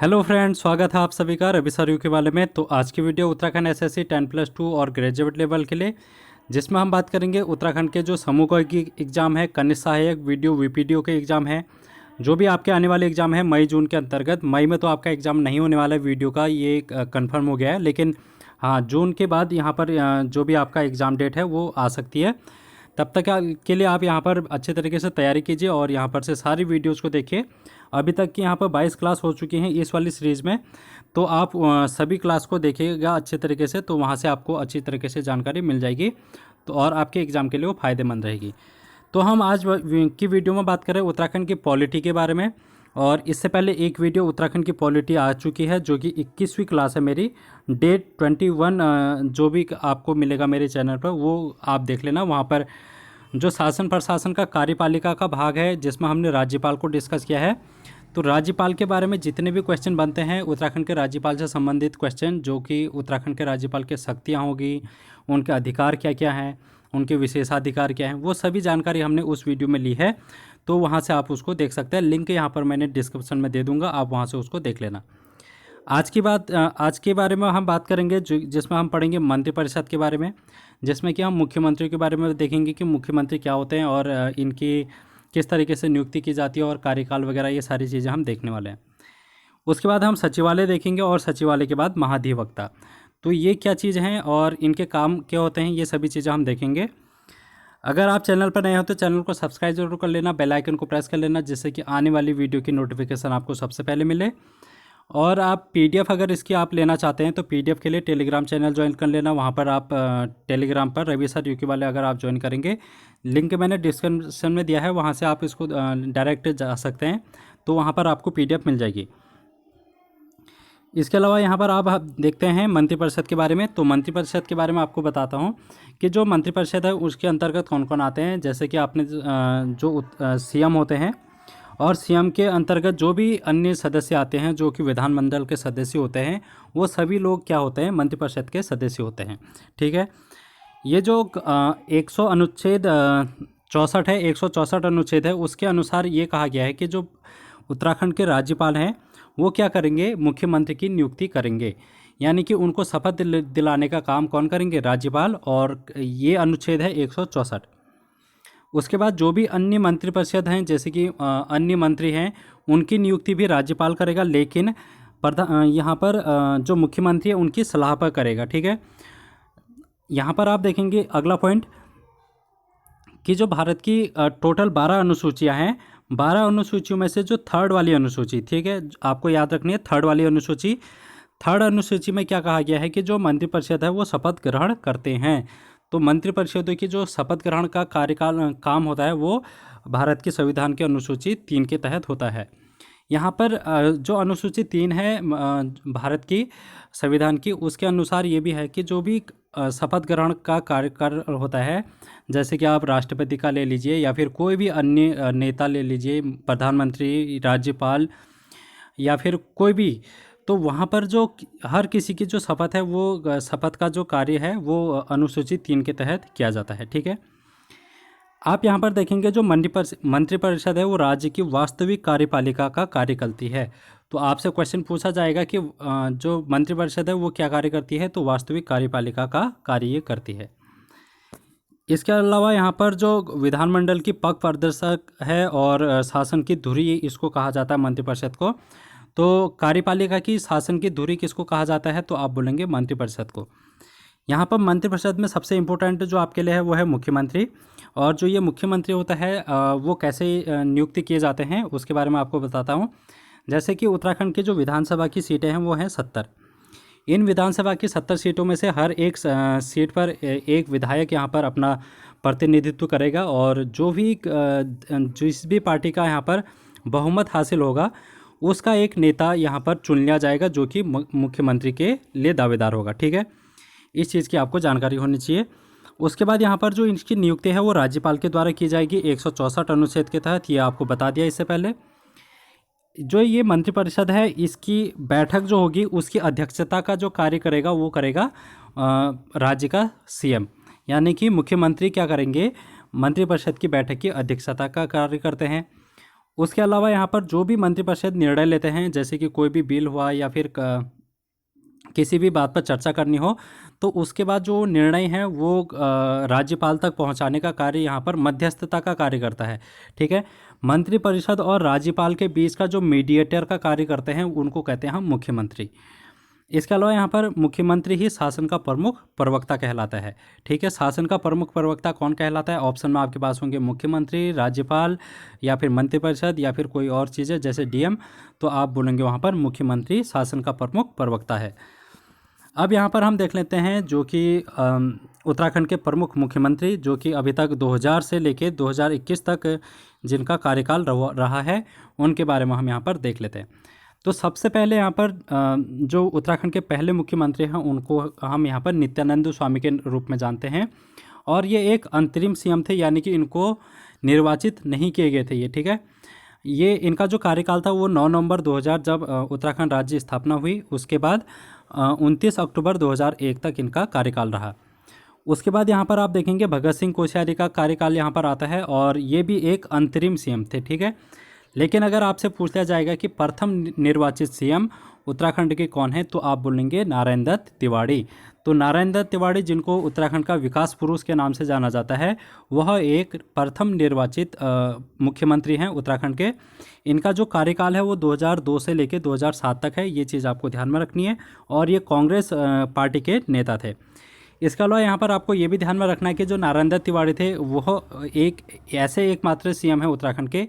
Hello friends, स्वागत है आप सभी का रवि सर के वाले में। तो आज की वीडियो उत्तराखंड एसएससी 10+2 और ग्रेजुएट लेवल के लिए, जिसमें हम बात करेंगे उत्तराखंड के जो समूह की एग्ज़ाम है, कनिष्ठ सहायक वीडियो वीपीडीओ के एग्ज़ाम है, जो भी आपके आने वाले एग्ज़ाम है मई जून के अंतर्गत। मई में तो आपका एग्ज़ाम नहीं होने वाला है वीडियो का, ये कंफर्म हो गया है, लेकिन हाँ जून के बाद यहाँ पर जो भी आपका एग्ज़ाम डेट है वो आ सकती है। तब तक के लिए आप यहाँ पर अच्छे तरीके से तैयारी कीजिए और यहाँ पर से सारी वीडियोज़ को देखिए। अभी तक की यहाँ पर 22 क्लास हो चुकी हैं इस वाली सीरीज़ में, तो आप सभी क्लास को देखिएगा अच्छे तरीके से, तो वहाँ से आपको अच्छी तरीके से जानकारी मिल जाएगी, तो और आपके एग्ज़ाम के लिए वो फ़ायदेमंद रहेगी। तो हम आज की वीडियो में बात करें उत्तराखंड की पॉलिटी के बारे में। और इससे पहले एक वीडियो उत्तराखंड की पॉलिटी आ चुकी है, जो कि 21वीं क्लास है मेरी, डेट 21 जो भी आपको मिलेगा मेरे चैनल पर वो आप देख लेना। वहाँ पर जो शासन प्रशासन का कार्यपालिका का भाग है, जिसमें हमने राज्यपाल को डिस्कस किया है, तो राज्यपाल के बारे में जितने भी क्वेश्चन बनते हैं उत्तराखंड के राज्यपाल से संबंधित क्वेश्चन, जो कि उत्तराखंड के राज्यपाल की शक्तियाँ होगी, उनके अधिकार क्या क्या हैं, उनके विशेषाधिकार क्या हैं, वो सभी जानकारी हमने उस वीडियो में ली है। तो वहाँ से आप उसको देख सकते हैं, लिंक यहाँ पर मैंने डिस्क्रिप्शन में दे दूँगा, आप वहाँ से उसको देख लेना। आज के बारे में हम बात करेंगे, जिसमें हम पढ़ेंगे मंत्रिपरिषद के बारे में, जिसमें कि हम मुख्यमंत्री के बारे में देखेंगे कि मुख्यमंत्री क्या होते हैं और इनकी किस तरीके से नियुक्ति की जाती है और कार्यकाल वगैरह, ये सारी चीज़ें हम देखने वाले हैं। उसके बाद हम सचिवालय देखेंगे और सचिवालय के बाद महाधिवक्ता, तो ये क्या चीज़ हैं और इनके काम क्या होते हैं, ये सभी चीज़ें हम देखेंगे। अगर आप चैनल पर नए हो तो चैनल को सब्सक्राइब जरूर कर लेना, बेल आइकन को प्रेस कर लेना, जिससे कि आने वाली वीडियो की नोटिफिकेशन आपको सबसे पहले मिले। और आप पीडीएफ अगर इसकी आप लेना चाहते हैं तो पीडीएफ के लिए टेलीग्राम चैनल ज्वाइन कर लेना। वहाँ पर आप टेलीग्राम पर रवि सर यूके वाले अगर आप ज्वाइन करेंगे, लिंक मैंने डिस्क्रिप्शन में दिया है, वहाँ से आप इसको डायरेक्ट जा सकते हैं, तो वहाँ पर आपको पीडीएफ मिल जाएगी। इसके अलावा यहाँ पर आप देखते हैं मंत्रिपरिषद के बारे में। तो मंत्रिपरिषद के बारे में आपको बताता हूँ कि जो मंत्रिपरिषद है उसके अंतर्गत कौन कौन आते हैं। जैसे कि आपने जो सीएम होते हैं, और सीएम के अंतर्गत जो भी अन्य सदस्य आते हैं जो कि विधानमंडल के सदस्य होते हैं, वो सभी लोग क्या होते हैं, मंत्रिपरिषद के सदस्य होते हैं। ठीक है, ये जो 100 अनुच्छेद 64 है, 164 अनुच्छेद है, उसके अनुसार ये कहा गया है कि जो उत्तराखंड के राज्यपाल हैं वो क्या करेंगे, मुख्यमंत्री की नियुक्ति करेंगे, यानी कि उनको शपथ दिलाने का काम कौन करेंगे, राज्यपाल। और ये अनुच्छेद है 164। उसके बाद जो भी अन्य मंत्रिपरिषद हैं, जैसे कि अन्य मंत्री हैं, उनकी नियुक्ति भी राज्यपाल करेगा, लेकिन यहाँ पर जो मुख्यमंत्री है उनकी सलाह पर करेगा। ठीक है, यहाँ पर आप देखेंगे अगला पॉइंट कि जो भारत की टोटल 12 अनुसूचियाँ हैं, 12 अनुसूचियों में से जो थर्ड वाली अनुसूची, ठीक है, आपको याद रखनी है थर्ड वाली अनुसूची। थर्ड अनुसूची में क्या कहा गया है कि जो मंत्रिपरिषद है वो शपथ ग्रहण करते हैं। तो मंत्रिपरिषदों की जो शपथ ग्रहण का कार्यकाल काम होता है वो भारत की संविधान की अनुसूची 3 के तहत होता है। यहाँ पर जो अनुसूची 3 है भारत की संविधान की, उसके अनुसार ये भी है कि जो भी शपथ ग्रहण का कार्यकाल होता है, जैसे कि आप राष्ट्रपति का ले लीजिए या फिर कोई भी अन्य नेता ले लीजिए, प्रधानमंत्री, राज्यपाल या फिर कोई भी, तो वहाँ पर जो हर किसी की जो शपथ है वो शपथ का जो कार्य है वो अनुसूची 3 के तहत किया जाता है। ठीक है, आप यहाँ पर देखेंगे जो मंत्रिपरिषद है वो राज्य की वास्तविक कार्यपालिका का कार्य करती है। तो आपसे क्वेश्चन पूछा जाएगा कि जो मंत्रिपरिषद है वो क्या कार्य करती है, तो वास्तविक कार्यपालिका का कार्य ये करती है। इसके अलावा यहाँ पर जो विधानमंडल की पग प्रदर्शक है और शासन की धुरी, इसको कहा जाता है मंत्रिपरिषद को। तो कार्यपालिका की शासन की धुरी किसको कहा जाता है, तो आप बोलेंगे मंत्रिपरिषद को। यहाँ पर मंत्रिपरिषद में सबसे इम्पोर्टेंट जो आपके लिए है वो है मुख्यमंत्री। और जो ये मुख्यमंत्री होता है वो कैसे नियुक्ति किए जाते हैं उसके बारे में आपको बताता हूँ। जैसे कि उत्तराखंड की जो विधानसभा की सीटें हैं वो हैं 70। इन विधानसभा की 70 सीटों में से हर एक सीट पर एक विधायक यहाँ पर अपना प्रतिनिधित्व करेगा, और जो भी जिस भी पार्टी का यहाँ पर बहुमत हासिल होगा उसका एक नेता यहाँ पर चुन लिया जाएगा, जो कि मुख्यमंत्री के लिए दावेदार होगा। ठीक है, इस चीज़ की आपको जानकारी होनी चाहिए। उसके बाद यहाँ पर जो इनकी नियुक्ति है वो राज्यपाल के द्वारा की जाएगी 164 अनुच्छेद के तहत, ये आपको बता दिया इससे पहले। जो ये मंत्रिपरिषद है इसकी बैठक जो होगी उसकी अध्यक्षता का जो कार्य करेगा वो करेगा राज्य का सीएम, यानी कि मुख्यमंत्री क्या करेंगे, मंत्रिपरिषद की बैठक की अध्यक्षता का कार्य करते हैं। उसके अलावा यहाँ पर जो भी मंत्रिपरिषद निर्णय लेते हैं, जैसे कि कोई भी बिल हुआ या फिर किसी भी बात पर चर्चा करनी हो, तो उसके बाद जो निर्णय है वो राज्यपाल तक पहुंचाने का कार्य यहाँ पर मध्यस्थता का कार्य करता है। ठीक है, मंत्रिपरिषद और राज्यपाल के बीच का जो मीडिएटर का कार्य करते हैं उनको कहते हैं हम मुख्यमंत्री। इसके अलावा यहाँ पर मुख्यमंत्री ही शासन का प्रमुख प्रवक्ता कहलाता है। ठीक है, शासन का प्रमुख प्रवक्ता कौन कहलाता है? ऑप्शन में आपके पास होंगे मुख्यमंत्री, राज्यपाल, या फिर मंत्रिपरिषद, या फिर कोई और चीज़ है जैसे डीएम, तो आप बोलेंगे वहाँ पर मुख्यमंत्री शासन का प्रमुख प्रवक्ता है। अब यहाँ पर हम देख लेते हैं जो कि उत्तराखंड के प्रमुख मुख्यमंत्री जो कि अभी तक 2000 से लेकर 2021 तक जिनका कार्यकाल रहा है, उनके बारे में हम यहाँ पर देख लेते हैं। तो सबसे पहले यहाँ पर जो उत्तराखंड के पहले मुख्यमंत्री हैं उनको हम यहाँ पर नित्यानंद स्वामी के रूप में जानते हैं, और ये एक अंतरिम सीएम थे, यानी कि इनको निर्वाचित नहीं किए गए थे ये। ठीक है, ये इनका जो कार्यकाल था वो 9 नवंबर 2000 जब उत्तराखंड राज्य स्थापना हुई, उसके बाद 29 अक्टूबर 2001 तक इनका कार्यकाल रहा। उसके बाद यहाँ पर आप देखेंगे भगत सिंह कोश्यारी का कार्यकाल यहाँ पर आता है, और ये भी एक अंतरिम सीएम थे। ठीक है, लेकिन अगर आपसे पूछ लिया जाएगा कि प्रथम निर्वाचित सीएम उत्तराखंड के कौन है, तो आप बोलेंगे नारायण दत्त तिवारी। तो नारायण दत्त तिवारी, जिनको उत्तराखंड का विकास पुरुष के नाम से जाना जाता है, वह एक प्रथम निर्वाचित मुख्यमंत्री हैं उत्तराखंड के। इनका जो कार्यकाल है वो 2002 से लेकर 2007 तक है, ये चीज़ आपको ध्यान में रखनी है, और ये कांग्रेस पार्टी के नेता थे। इसके अलावा यहाँ पर आपको ये भी ध्यान में रखना है कि जो नारायण दत्त तिवारी थे वह एक ऐसे एकमात्र सीएम है उत्तराखंड के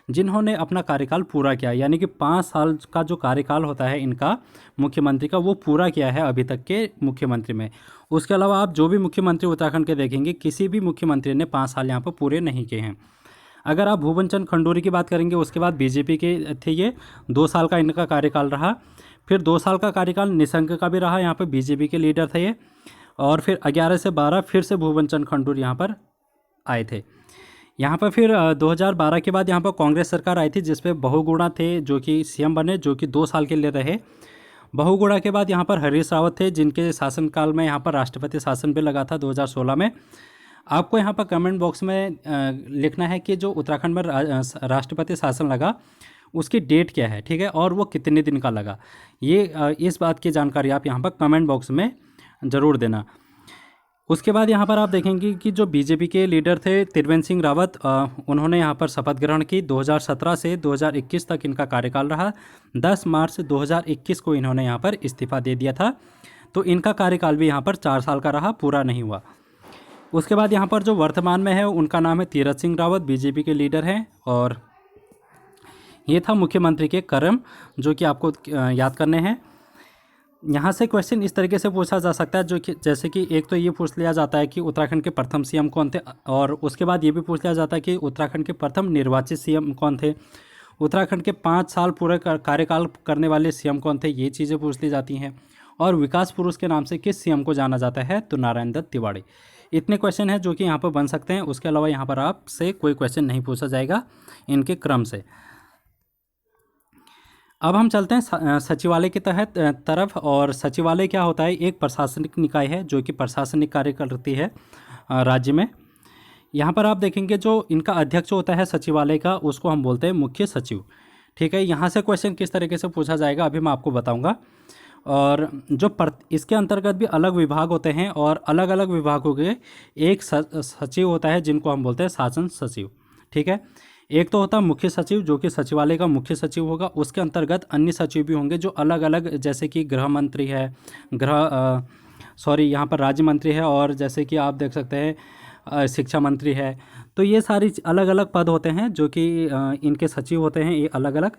जिन्होंने अपना कार्यकाल पूरा किया, यानी कि 5 साल का जो कार्यकाल होता है इनका मुख्यमंत्री का, वो पूरा किया है अभी तक के मुख्यमंत्री में। उसके अलावा आप जो भी मुख्यमंत्री उत्तराखंड के देखेंगे, किसी भी मुख्यमंत्री ने 5 साल यहाँ पर पूरे नहीं किए हैं। अगर आप भुवन चंद्र खंडूरी की बात करेंगे, उसके बाद बीजेपी के थे, ये 2 साल का इनका कार्यकाल रहा। फिर 2 साल का कार्यकाल निशंक का भी रहा, यहाँ पर बीजेपी के लीडर थे ये। और फिर 11 से 12 फिर से भुवन चंद्र खंडूरी यहाँ पर आए थे। यहाँ पर फिर 2012 के बाद यहाँ पर कांग्रेस सरकार आई थी, जिसपे बहुगुणा थे जो कि सीएम बने, जो कि 2 साल के लिए रहे। बहुगुणा के बाद यहाँ पर हरीश रावत थे, जिनके शासनकाल में यहाँ पर राष्ट्रपति शासन बिल लगा था 2016 में। आपको यहाँ पर कमेंट बॉक्स में लिखना है कि जो उत्तराखंड में राष्ट्रपति शासन लगा उसकी डेट क्या है। ठीक है, और वो कितने दिन का लगा, ये इस बात की जानकारी आप यहाँ पर कमेंट बॉक्स में ज़रूर देना। उसके बाद यहाँ पर आप देखेंगे कि जो बीजेपी के लीडर थे त्रिवेंद्र सिंह रावत, उन्होंने यहाँ पर शपथ ग्रहण की। 2017 से 2021 तक इनका कार्यकाल रहा। 10 मार्च 2021 को इन्होंने यहाँ पर इस्तीफा दे दिया था, तो इनका कार्यकाल भी यहाँ पर 4 साल का रहा, पूरा नहीं हुआ। उसके बाद यहाँ पर जो वर्तमान में है उनका नाम है तीरथ सिंह रावत, बीजेपी के लीडर हैं। और ये था मुख्यमंत्री के कर्म जो कि आपको याद करने हैं। यहाँ से क्वेश्चन इस तरीके से पूछा जा सकता है, जो कि जैसे कि एक तो ये पूछ लिया जाता है कि उत्तराखंड के प्रथम सीएम कौन थे, और उसके बाद ये भी पूछ लिया जाता है कि उत्तराखंड के प्रथम निर्वाचित सीएम कौन थे, उत्तराखंड के 5 साल पूरे कार्यकाल करने वाले सीएम कौन थे, ये चीज़ें पूछ ली जाती हैं। और विकास पुरुष के नाम से किस सीएम को जाना जाता है, तो नारायण दत्त तिवारी। इतने क्वेश्चन हैं जो कि यहाँ पर बन सकते हैं। उसके अलावा यहाँ पर आपसे कोई क्वेश्चन नहीं पूछा जाएगा इनके क्रम से। अब हम चलते हैं सचिवालय के तहत तरफ। और सचिवालय क्या होता है, एक प्रशासनिक निकाय है जो कि प्रशासनिक कार्य करती है राज्य में। यहाँ पर आप देखेंगे जो इनका अध्यक्ष होता है सचिवालय का, उसको हम बोलते हैं मुख्य सचिव। ठीक है, यहाँ से क्वेश्चन किस तरीके से पूछा जाएगा अभी मैं आपको बताऊँगा। और जो इसके अंतर्गत भी अलग विभाग होते हैं, और अलग अलग विभागों के एक सचिव होता है जिनको हम बोलते हैं शासन सचिव। ठीक है, एक तो होता है मुख्य सचिव जो कि सचिवालय का मुख्य सचिव होगा, उसके अंतर्गत अन्य सचिव भी होंगे जो अलग अलग, जैसे कि गृह मंत्री है, यहाँ पर राज्य मंत्री है, और जैसे कि आप देख सकते हैं शिक्षा मंत्री है। तो ये सारी अलग अलग पद होते हैं जो कि इनके सचिव होते हैं, ये अलग अलग।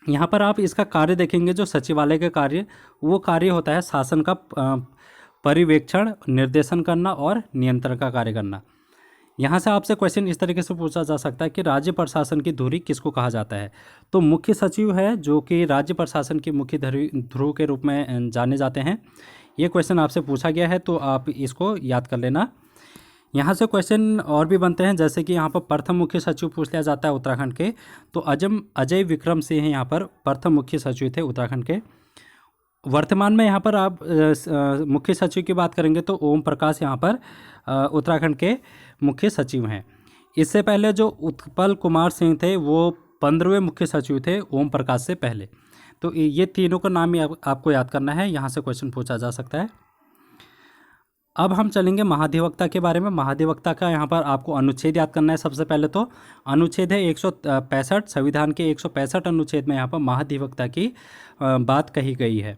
यहाँ पर आप इसका कार्य देखेंगे, जो सचिवालय का कार्य, वो कार्य होता है शासन का पर्यवेक्षण, निर्देशन करना और नियंत्रण का कार्य करना। यहाँ से आपसे क्वेश्चन इस तरीके से पूछा जा सकता है कि राज्य प्रशासन की धुरी किसको कहा जाता है, तो मुख्य सचिव है जो कि राज्य प्रशासन की मुख्य ध्रुव के रूप में जाने जाते हैं। ये क्वेश्चन आपसे पूछा गया है, तो आप इसको याद कर लेना। यहाँ से क्वेश्चन और भी बनते हैं, जैसे कि यहाँ पर प्रथम मुख्य सचिव पूछ लिया जाता है उत्तराखंड के, तो अजय विक्रम सिंह यहाँ पर प्रथम मुख्य सचिव थे उत्तराखंड के। वर्तमान में यहाँ पर आप मुख्य सचिव की बात करेंगे तो ओम प्रकाश यहाँ पर उत्तराखंड के मुख्य सचिव हैं। इससे पहले जो उत्पल कुमार सिंह थे वो 15वें मुख्य सचिव थे ओम प्रकाश से पहले। तो ये तीनों का नाम ही आपको याद करना है, यहाँ से क्वेश्चन पूछा जा सकता है। अब हम चलेंगे महाधिवक्ता के बारे में। महाधिवक्ता का यहाँ पर आपको अनुच्छेद याद करना है। सबसे पहले तो अनुच्छेद है 165, संविधान के 165 अनुच्छेद में यहाँ पर महाधिवक्ता की बात कही गई है।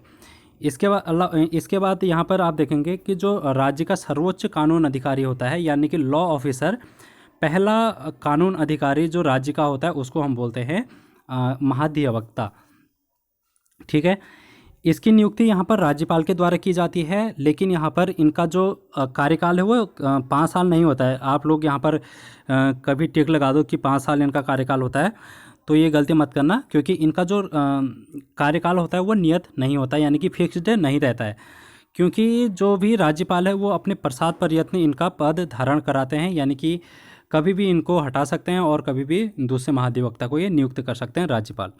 इसके बाद यहाँ पर आप देखेंगे कि जो राज्य का सर्वोच्च कानून अधिकारी होता है यानी कि लॉ ऑफिसर, पहला कानून अधिकारी जो राज्य का होता है उसको हम बोलते हैं महाधिवक्ता। ठीक है, इसकी नियुक्ति यहाँ पर राज्यपाल के द्वारा की जाती है, लेकिन यहाँ पर इनका जो कार्यकाल है वो 5 साल नहीं होता है। आप लोग यहाँ पर कभी टिक लगा दो कि 5 साल इनका कार्यकाल होता है, तो ये गलती मत करना, क्योंकि इनका जो कार्यकाल होता है वो नियत नहीं होता, यानी कि फिक्स्ड नहीं रहता है। क्योंकि जो भी राज्यपाल है वो अपने प्रसाद प्रयत्न इनका पद धारण कराते हैं, यानी कि कभी भी इनको हटा सकते हैं और कभी भी दूसरे महाधिवक्ता को ये नियुक्त कर सकते हैं राज्यपाल।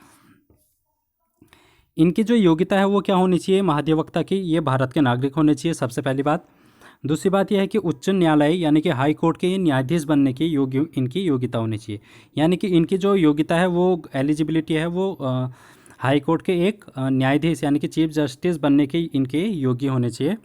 इनकी जो योग्यता है वो क्या होनी चाहिए महाधिवक्ता की, ये भारत के नागरिक होने चाहिए, सबसे पहली बात। दूसरी बात यह है कि उच्च न्यायालय यानी कि हाई कोर्ट के ये न्यायाधीश बनने की इनकी योग्यता होनी चाहिए, यानी कि इनकी जो योग्यता है वो एलिजिबिलिटी है वो हाई कोर्ट के एक न्यायाधीश यानी कि चीफ जस्टिस बनने के इनके योग्य होने चाहिए।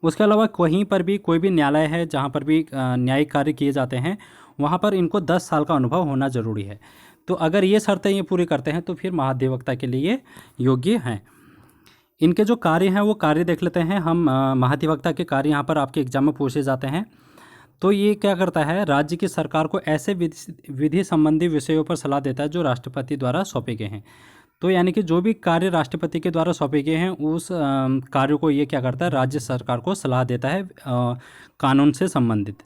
उसके अलावा कहीं पर भी कोई भी न्यायालय है जहाँ पर भी न्यायिक कार्य किए जाते हैं वहाँ पर इनको 10 साल का अनुभव होना ज़रूरी है। तो अगर ये शर्तें ये पूरी करते हैं तो फिर महाधिवक्ता के लिए योग्य हैं। इनके जो कार्य हैं वो कार्य देख लेते हैं हम। महाधिवक्ता के कार्य यहाँ पर आपके एग्जाम में पूछे जाते हैं। तो ये क्या करता है, राज्य की सरकार को ऐसे विधि संबंधी विषयों पर सलाह देता है जो राष्ट्रपति द्वारा सौंपे गए हैं। तो यानी कि जो भी कार्य राष्ट्रपति के द्वारा सौंपे गए हैं उस कार्य को ये क्या करता है, राज्य सरकार को सलाह देता है कानून से संबंधित।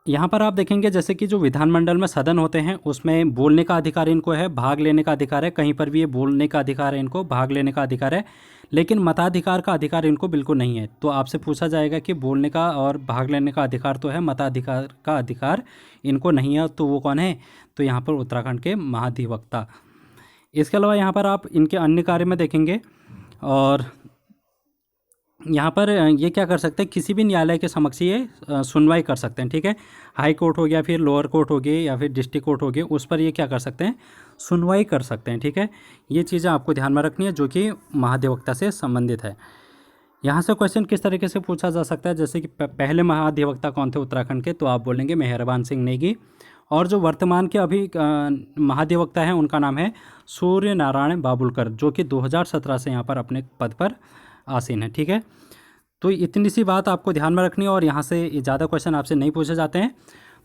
यहाँ पर आप देखेंगे जैसे कि जो विधानमंडल में सदन होते हैं उसमें बोलने का अधिकार इनको है, भाग लेने का अधिकार है, कहीं पर भी ये बोलने का अधिकार है इनको, भाग लेने का अधिकार है, लेकिन मताधिकार का अधिकार इनको बिल्कुल नहीं है। तो आपसे पूछा जाएगा कि बोलने का और भाग लेने का अधिकार तो है, मताधिकार का अधिकार इनको नहीं है, तो वो कौन है, तो यहाँ पर उत्तराखंड के महाधिवक्ता। इसके अलावा यहाँ पर आप इनके अन्य कार्य में देखेंगे और यहाँ पर ये क्या कर सकते हैं, किसी भी न्यायालय के समक्ष ये सुनवाई कर सकते हैं। ठीक है, हाई कोर्ट हो गया, फिर लोअर कोर्ट हो गई या फिर डिस्ट्रिक्ट कोर्ट हो गई, उस पर ये क्या कर सकते हैं, सुनवाई कर सकते हैं। ठीक है, ये चीज़ें आपको ध्यान में रखनी है जो कि महाधिवक्ता से संबंधित है। यहाँ से क्वेश्चन किस तरीके से पूछा जा सकता है, जैसे कि पहले महाधिवक्ता कौन थे उत्तराखंड के, तो आप बोलेंगे मेहरबान सिंह नेगी। और जो वर्तमान के अभी महाधिवक्ता हैं उनका नाम है सूर्य नारायण बाबुलकर, जो कि 2017 से यहाँ पर अपने पद पर आसीन है। ठीक है, तो इतनी सी बात आपको ध्यान में रखनी है और यहाँ से ज़्यादा क्वेश्चन आपसे नहीं पूछे जाते हैं।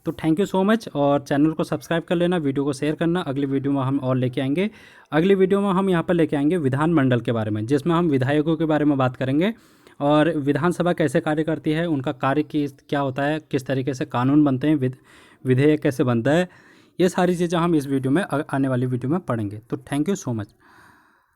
तो थैंक यू सो मच, और चैनल को सब्सक्राइब कर लेना, वीडियो को शेयर करना। अगली वीडियो में हम और लेके आएंगे, अगली वीडियो में हम यहाँ पर लेके आएंगे विधानमंडल के बारे में, जिसमें हम विधायकों के बारे में बात करेंगे और विधानसभा कैसे कार्य करती है, उनका कार्य क्या होता है, किस तरीके से कानून बनते हैं, विधेयक कैसे बनता है, ये सारी चीज़ें हम इस वीडियो में आने वाली वीडियो में पढ़ेंगे। तो थैंक यू सो मच।